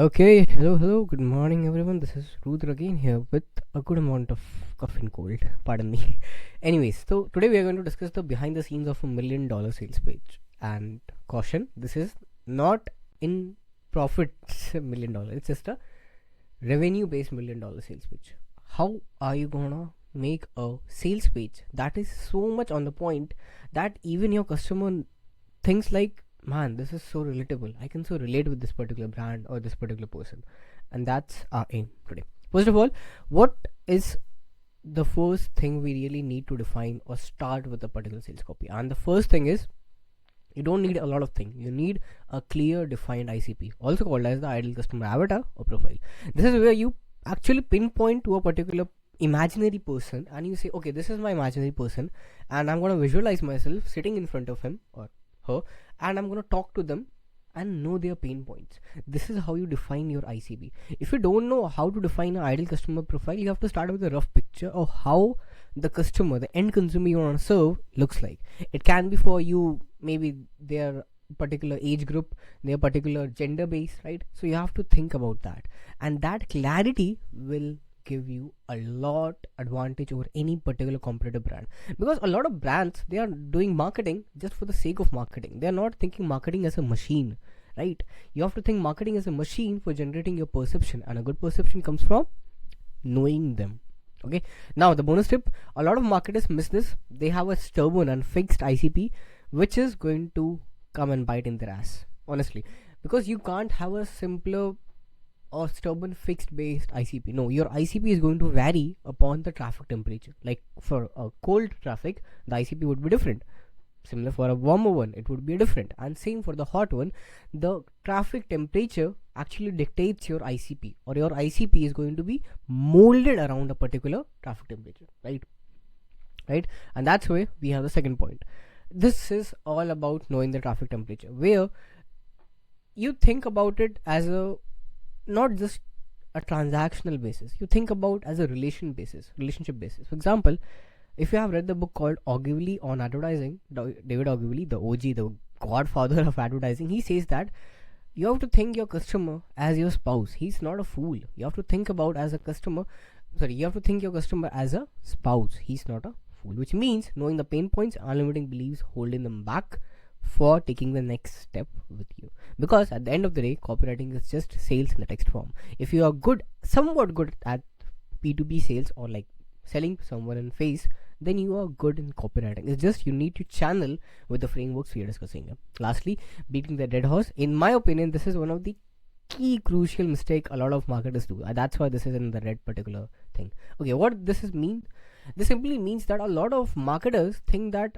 Okay, hello, good morning everyone. This is Rudra again here with a good amount of cough and cold. Pardon me. Anyways, so today we are going to discuss the behind the scenes of $1 million sales page. And caution, this is not in profit $1 million. It's just a revenue based $1 million sales page. How are you gonna make a sales page that is so much on the point that even your customer thinks like, man, this is so relatable, I can so relate with this particular brand or this particular person. And that's our aim today. First of all, what is the first thing we really need to define or start with a particular sales copy? And the first thing is, you don't need a lot of things. You need a clear defined ICP, also called as the ideal customer avatar or profile. This is where you actually pinpoint to a particular imaginary person and you say, okay, this is my imaginary person, and I'm going to visualize myself sitting in front of him or her, and I'm going to talk to them and know their pain points. This is how you define your ICP. If you don't know how to define an ideal customer profile, you have to start with a rough picture of how the customer, the end consumer you want to serve, looks like. It can be for you, maybe their particular age group, their particular gender base, right? So you have to think about that, and that clarity will give you a lot advantage over any particular competitive brand. Because a lot of brands, they are doing marketing just for the sake of marketing. They are not thinking marketing as a machine, right? You have to think marketing as a machine for generating your perception, and a good perception comes from knowing them. Okay, now the bonus tip, a lot of marketers miss this. They have a stubborn and fixed ICP which is going to come and bite in their ass, honestly, because you can't have a simpler or stubborn fixed based ICP. No, your ICP is going to vary upon the traffic temperature. Like for a cold traffic, the ICP would be different. Similar for a warmer one, it would be different. And same for the hot one, the traffic temperature actually dictates your ICP, or your ICP is going to be molded around a particular traffic temperature, right? Right? And that's where we have the second point. This is all about knowing the traffic temperature, where you think about it as a not just a transactional basis. You think about as a relationship basis. For example, if you have read the book called Ogilvy on Advertising, David Ogilvy, the OG, the godfather of advertising, he says that you have to think your customer as your spouse. He's not a fool. You have to think about as a customer. Sorry, you have to think your customer as a spouse. He's not a fool, which means knowing the pain points, unlimiting beliefs, holding them back for taking the next step with you. Because at the end of the day, copywriting is just sales in the text form. If you are somewhat good at P2P sales, or like selling someone in face, then you are good in copywriting. It's just you need to channel with the frameworks we are discussing here. Lastly, beating the dead horse. In my opinion, this is one of the key crucial mistake a lot of marketers do. That's why this is in the red particular thing. Okay, what this is mean? This simply means that a lot of marketers think that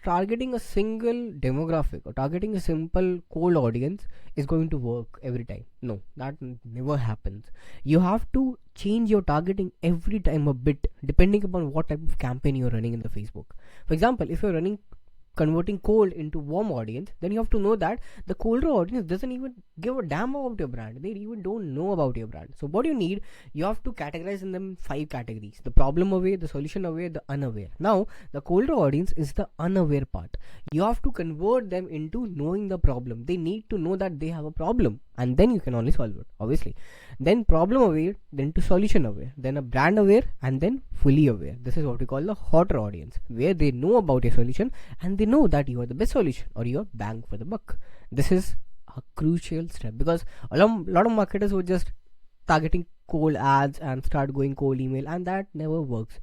targeting a single demographic or targeting a simple cold audience is going to work every time. No, that never happens. You have to change your targeting every time a bit, depending upon what type of campaign you're running in the Facebook. For example, if you're running converting cold into warm audience, then you have to know that the colder audience doesn't even give a damn about your brand. They even don't know about your brand. So what you need, you have to categorize in them 5 categories: the problem aware, the solution aware, the unaware. Now the colder audience is the unaware part. You have to convert them into knowing the problem. They need to know that they have a problem, and then you can only solve it, obviously. Then problem aware, then to solution aware, then a brand aware, and then fully aware. This is what we call the hotter audience, where they know about your solution and they know that you are the best solution or you are bang for the buck. This is a crucial step, because a lot of marketers were just targeting cold ads and start going cold email, and that never works.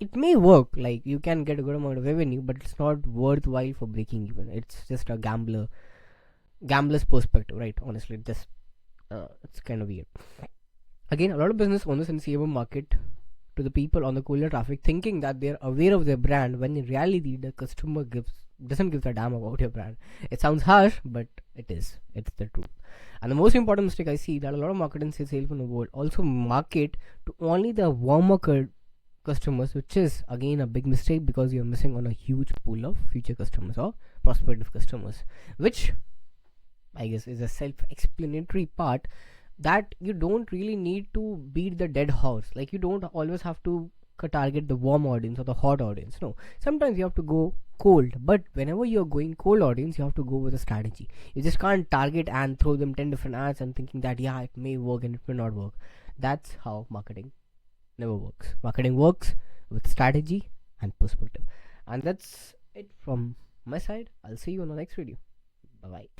It may work, like you can get a good amount of revenue, but it's not worthwhile for breaking even. It's just a gambler's perspective, right? Honestly, it's kind of weird. Again, a lot of business owners and CMO market to the people on the cooler traffic thinking that they're aware of their brand, when in reality the customer doesn't give a damn about your brand. It sounds harsh, but it's the truth. And the most important mistake I see, that a lot of marketers and sales in the world also market to only the warmer customers, which is again a big mistake, because you're missing on a huge pool of future customers or prospective customers, which I guess is a self-explanatory part, that you don't really need to beat the dead horse. Like, you don't always have to target the warm audience or the hot audience. No, sometimes you have to go cold, but whenever you're going cold audience, you have to go with a strategy. You just can't target and throw them 10 different ads and thinking that yeah, it may work and it may not work. That's how marketing never works. Marketing works with strategy and perspective. And that's it from my side. I'll see you on the next video. Bye bye.